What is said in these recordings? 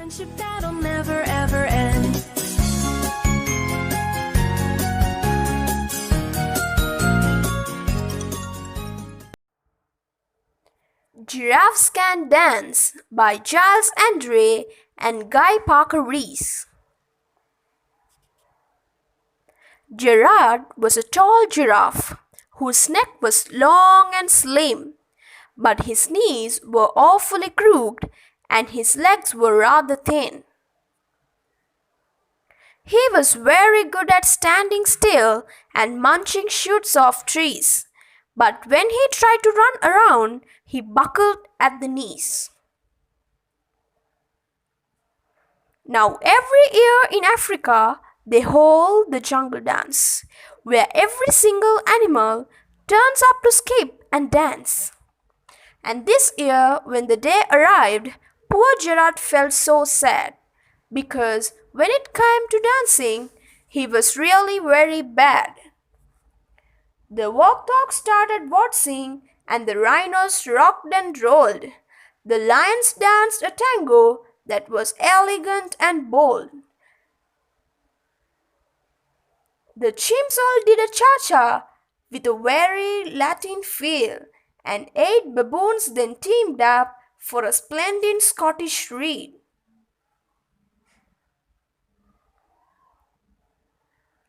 Friendship that'll never ever end. Giraffes Can Dance by Giles Andre and Guy Parker Rees. Gerard was a tall giraffe whose neck was long and slim, but his knees were awfully crooked and his legs were rather thin. He was very good at standing still and munching shoots off trees, but when he tried to run around, he buckled at the knees. Now every year in Africa, they hold the jungle dance, where every single animal turns up to skip and dance. And this year, when the day arrived, poor Gerard felt so sad, because when it came to dancing, he was really very bad. The warthogs started waltzing, and the rhinos rocked and rolled. The lions danced a tango that was elegant and bold. The chimps all did a cha-cha with a very Latin feel, and 8 baboons then teamed up for a splendid Scottish reed.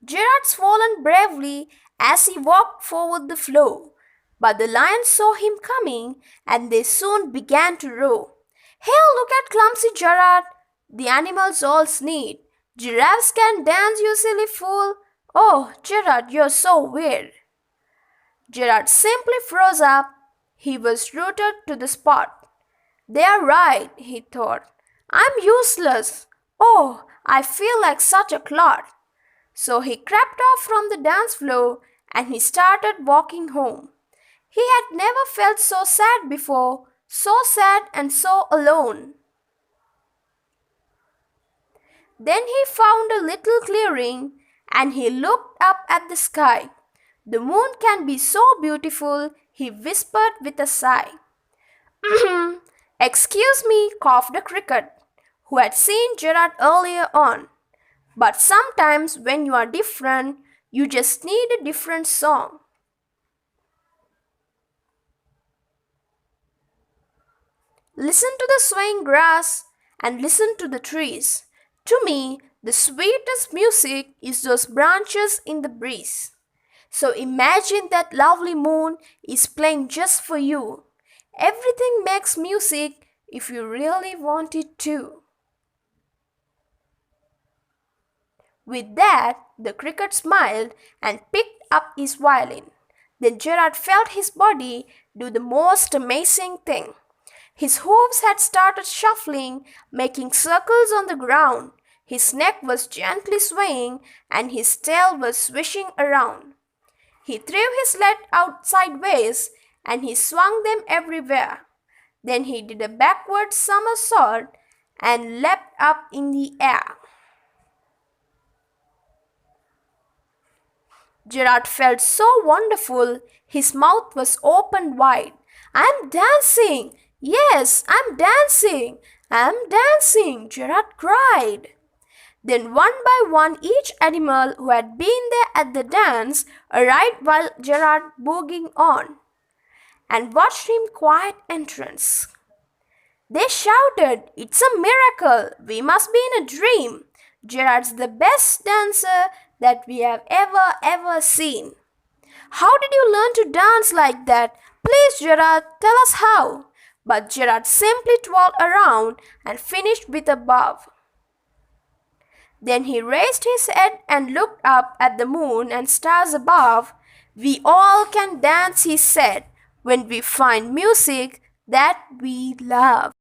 Gerard swallowed bravely as he walked forward the floor, but the lions saw him coming and they soon began to roar. "Hey, look at clumsy Gerard!" the animals all sneered. "Giraffes can dance, you silly fool! Oh, Gerard, you're so weird!" Gerard simply froze up. He was rooted to the spot. "They're right," he thought. "I'm useless. Oh, I feel like such a clod." So he crept off from the dance floor and he started walking home. He had never felt so sad before, so sad and so alone. Then he found a little clearing and he looked up at the sky. "The moon can be so beautiful," he whispered with a sigh. "Excuse me," coughed a cricket, who had seen Gerard earlier on. "But sometimes when you are different, you just need a different song." Listen to the swaying grass and listen to the trees. To me, the sweetest music is those branches in the breeze. So imagine that lovely moon is playing just for you. Everything makes music if you really want it to. With that, the cricket smiled and picked up his violin. Then Gerard felt his body do the most amazing thing. His hooves had started shuffling, making circles on the ground. His neck was gently swaying and his tail was swishing around. He threw his legs out sideways and he swung them everywhere. Then he did a backward somersault and leapt up in the air. Gerard felt so wonderful, his mouth was opened wide. "I'm dancing! Yes, I'm dancing! I'm dancing!" Gerard cried. Then one by one each animal who had been there at the dance arrived while Gerard booging on, and watched him quiet entrance. They shouted, "It's a miracle! We must be in a dream! Gerard's the best dancer that we have ever seen. How did you learn to dance like that? Please, Gerard, tell us how." But Gerard simply twirled around and finished with a bow. Then he raised his head and looked up at the moon and stars above. "We all can dance," he said, "when we find music that we love."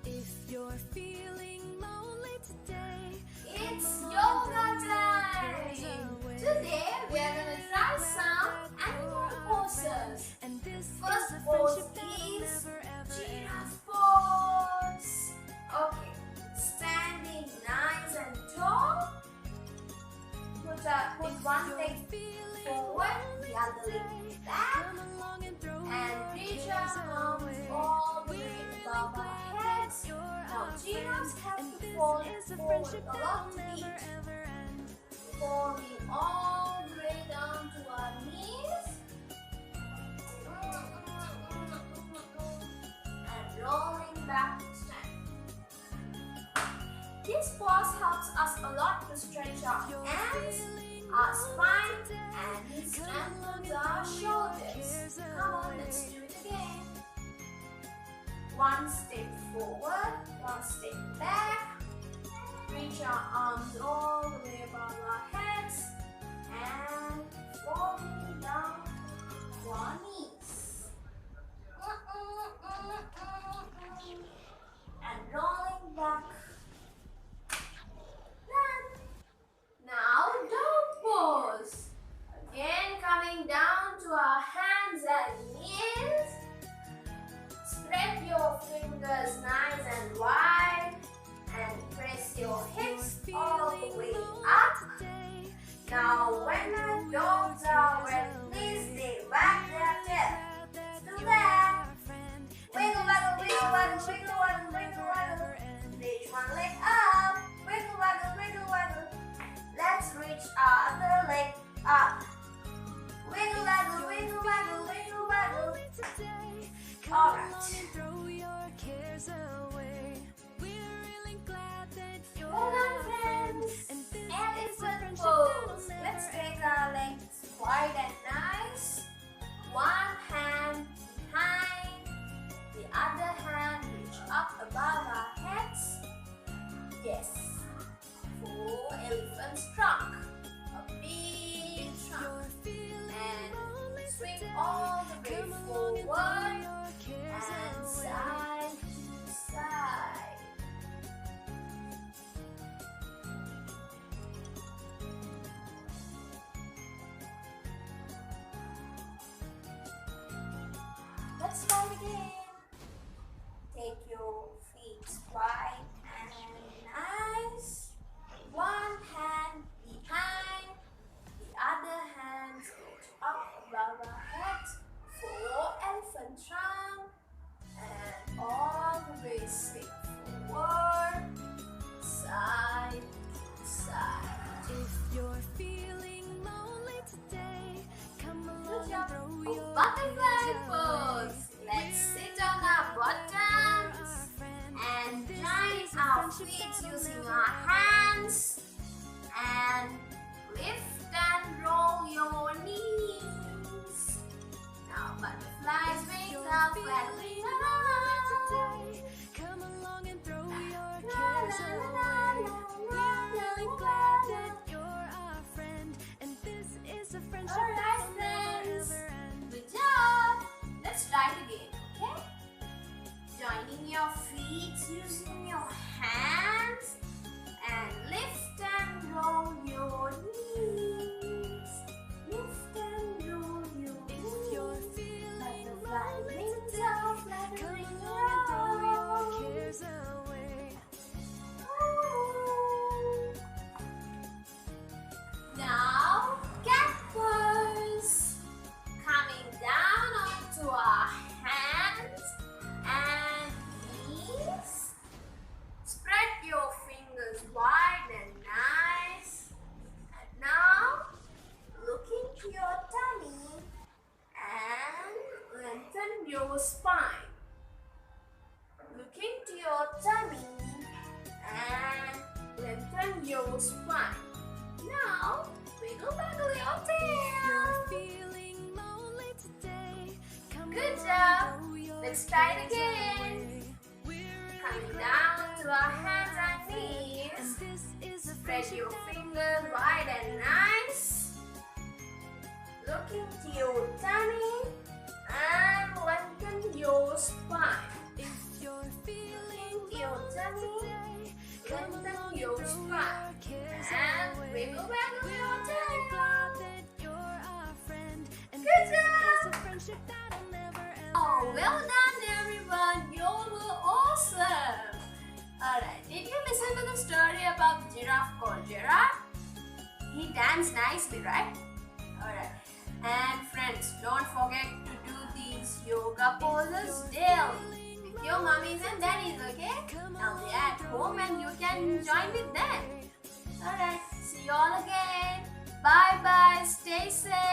If you're feeling lonely today, It's yoga time! Today we are going to try some animal poses. and this First is a pose friendship that'll is never ever end. giraffe pose. Okay, standing nice and tall. Put one leg forward, the other leg back. giraffes have to fall forward a lot to eat. Falling all the way down to our knees. And rolling back to stand. This pose helps us a lot to stretch our hands, our spine, and it strengthens our shoulders. Come on, let's do it again. One step forward, one step back. Reach our arms all the way above our heads and falling down to our knees. And rolling back. Done. Now dog pose. Again coming down to our hands and knees. Spread your fingers nice and wide and press your hips all the way up. Now when the dogs are wet, please they wag their tail. Let's do that. Wiggle, waggle, wiggle, waggle, wiggle, waggle, wiggle, waggle. Reach one leg up. Wiggle, waggle, wiggle, waggle. Let's reach our other leg up. Wiggle, waggle, wiggle, waggle, wiggle, waggle. Alright. Well done, friends. Elephant pose. Let's take our legs wide and nice. One hand behind, the other hand reach up above our heads. Yes. Full elephant's trunk. A big trunk. And swing all the way forward and side to side. Let's try it again. Take your feet wide and nice. One hand behind, the other hand reach up above our head. Full elephant trunk. And all the way swing forward, side to side. If you're feeling lonely today, come along and throw your Butterfly pose. Let's sit on our bottoms and join our feet using our hands and lift and roll your knees. Now butterflies wings are flattering around. come along and throw your cares away. We're really glad that you're our friend, and this is a friendship Alright, that'll never friends. ever end. Good job. Let's try it again, okay? Joining your feet using your hands and lift and roll your knees. Lift and roll your If you're knees. feeling Butterfly lonely wings today, are come flattering along and throw your around. cares away. Now, cat pose. Coming down onto our hands and knees. Spread your fingers wide and nice. And now, look into your tummy and lengthen your spine. Look into your tummy and lengthen your spine. Now, wiggle waggle your tail. Feeling lonely today, come Good along job. and throw your Let's try it cares again. away. We're Coming really down glad to that our you're hands our and friend, knees. and this is a Spread friendship your that'll fingers never wide end. and nice. Look into your tummy and lengthen your spine. If you're feeling Into your tummy, today, come lengthen along your and throw spine. your cares And away. wiggle waggle We're your really tail. glad that you're our friend, and Good this is job. a friendship that'll never ever Oh, end. well done everyone. You were awesome. Alright, did you listen to the story about the giraffe called Giraffe? He danced nicely, right? Alright. And friends, don't forget to do these yoga poses daily with your mummies and daddies, okay? Now they add home and you can join with them. Alright, see you all again. Bye bye. Stay safe.